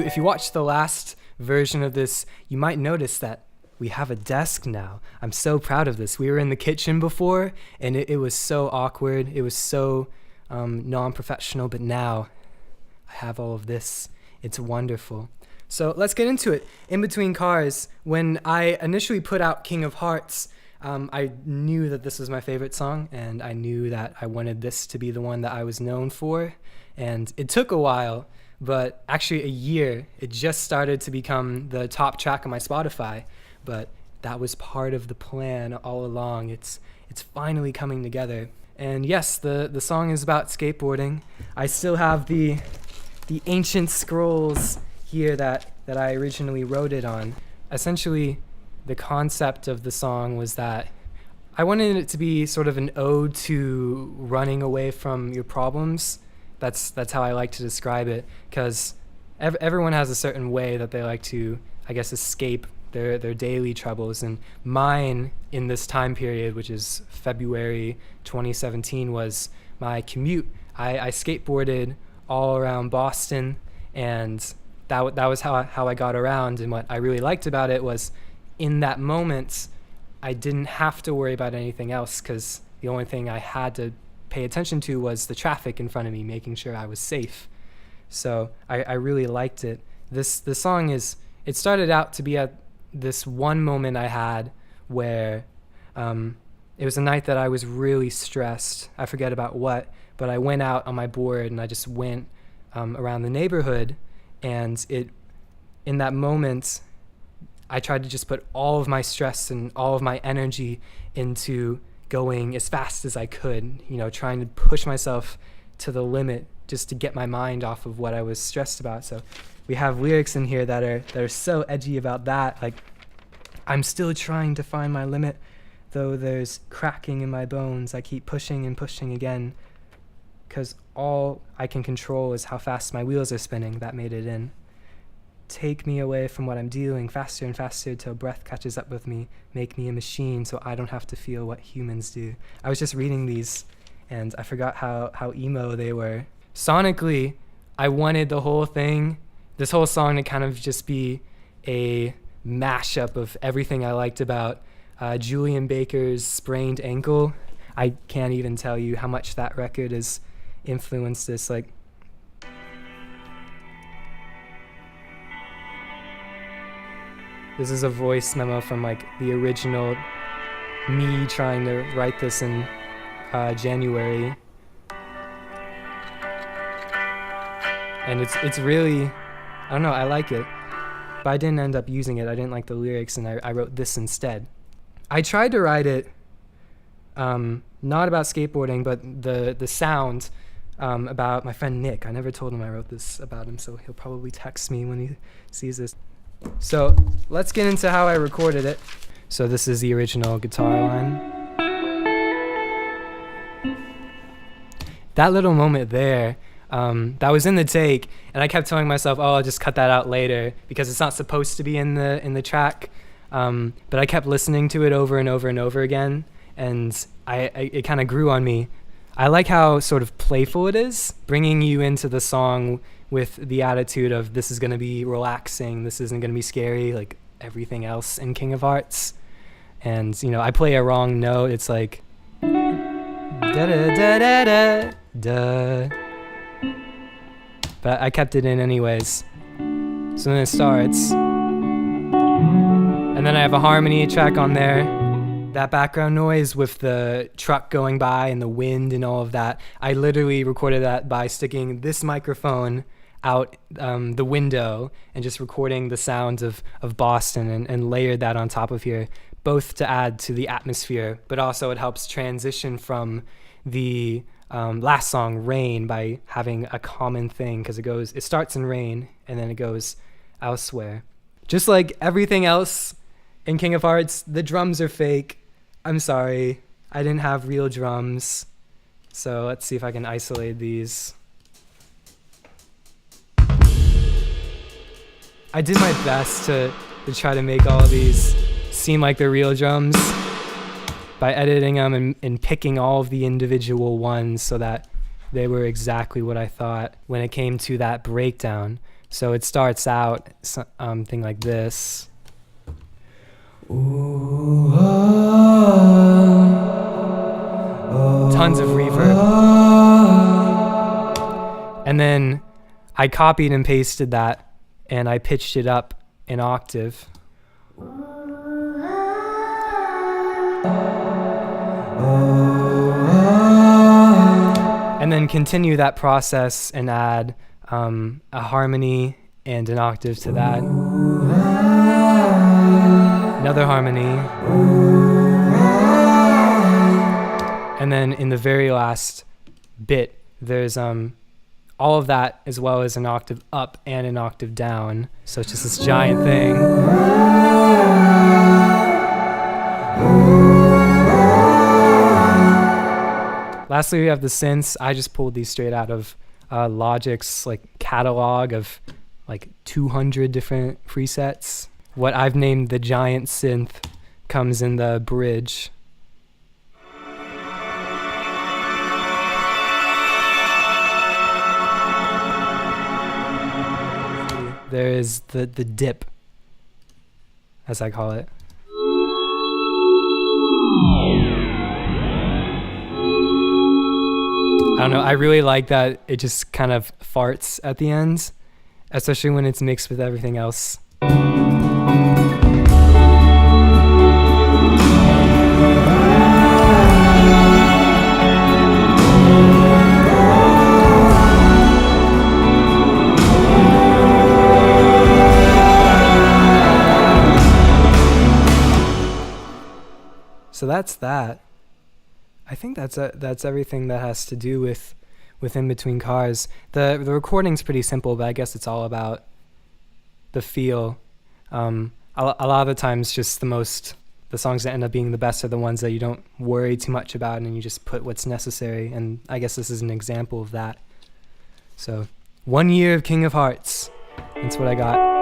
If you watch the last version of this, you might notice that we have a desk now. I'm so proud of this. We were in the kitchen before, and it was so awkward. It was so non-professional, but now I have all of this. It's wonderful. So let's get into it. In Between Cars, when I initially put out King of Hearts, I knew that this was my favorite song, and I knew that I wanted this to be the one that I was known for. And it took a while, but actually a year. It just started to become the top track on my Spotify, but that was part of the plan all along. It's finally coming together. And yes, the song is about skateboarding. I still have the ancient scrolls here that I originally wrote it on. Essentially, the concept of the song was that I wanted it to be sort of an ode to running away from your problems. That's how I like to describe it, because everyone has a certain way that they like to, I guess, escape their daily troubles. And mine in this time period, which is February 2017, was my commute. I skateboarded all around Boston, and that was how I got around. And what I really liked about it was, in that moment, I didn't have to worry about anything else, because the only thing I had to pay attention to was the traffic in front of me, making sure I was safe. So I really liked it. The song it started out to be at this one moment I had where it was a night that I was really stressed. I forget about what, but I went out on my board and I just went around the neighborhood, and in that moment I tried to just put all of my stress and all of my energy into going as fast as I could, trying to push myself to the limit just to get my mind off of what I was stressed about. So we have lyrics in here that are so edgy about that, like, I'm still trying to find my limit, though there's cracking in my bones. I keep pushing and pushing again, 'cause all I can control is how fast my wheels are spinning. That made it in. Take me away from what I'm dealing, faster and faster till breath catches up with me. Make me a machine so I don't have to feel what humans do. I was just reading these, and I forgot how emo they were. Sonically, I wanted the whole thing, this whole song, to kind of just be a mashup of everything I liked about Julian Baker's Sprained Ankle. I can't even tell you how much that record has influenced this. Like, this is a voice memo from the original me trying to write this in January. And it's really, I don't know, I like it. But I didn't end up using it. I didn't like the lyrics, and I wrote this instead. I tried to write it not about skateboarding, but the sound about my friend Nick. I never told him I wrote this about him, so he'll probably text me when he sees this. So let's get into how I recorded it. So this is the original guitar line. That little moment there, that was in the take, and I kept telling myself, oh, I'll just cut that out later because it's not supposed to be in the track. But I kept listening to it over and over and over again, and it kind of grew on me. I like how sort of playful it is, bringing you into the song with the attitude of, this is going to be relaxing, this isn't going to be scary like everything else in King of Hearts. And, I play a wrong note, it's like da-da-da-da-da-da. But I kept it in anyways. So then it starts. And then I have a harmony track on there. That background noise with the truck going by and the wind and all of that, I literally recorded that by sticking this microphone out the window and just recording the sounds of Boston and layered that on top of here, both to add to the atmosphere, but also it helps transition from the last song, Rain, by having a common thing, because it starts in rain and then it goes elsewhere. Just like everything else in King of Hearts, the drums are fake. I'm sorry, I didn't have real drums. So let's see if I can isolate these. I did my best to try to make all of these seem like the real drums by editing them and picking all of the individual ones so that they were exactly what I thought when it came to that breakdown. So it starts out thing like this. Tons of reverb. And then I copied and pasted that and I pitched it up an octave. And then continue that process and add a harmony and an octave to that. Another harmony. And then in the very last bit, there's all of that as well as an octave up and an octave down. So it's just this giant thing. Lastly, we have the synths. I just pulled these straight out of Logic's catalog of 200 different presets. What I've named the giant synth comes in the bridge. There is the dip, as I call it. I don't know, I really like that it just kind of farts at the end, especially when it's mixed with everything else. So that's that. I think that's everything that has to do with In Between Cars. The recording's pretty simple, but I guess it's all about the feel. A lot of the times, just the songs that end up being the best are the ones that you don't worry too much about, and you just put what's necessary. And I guess this is an example of that. So, 1 year of King of Hearts. That's what I got.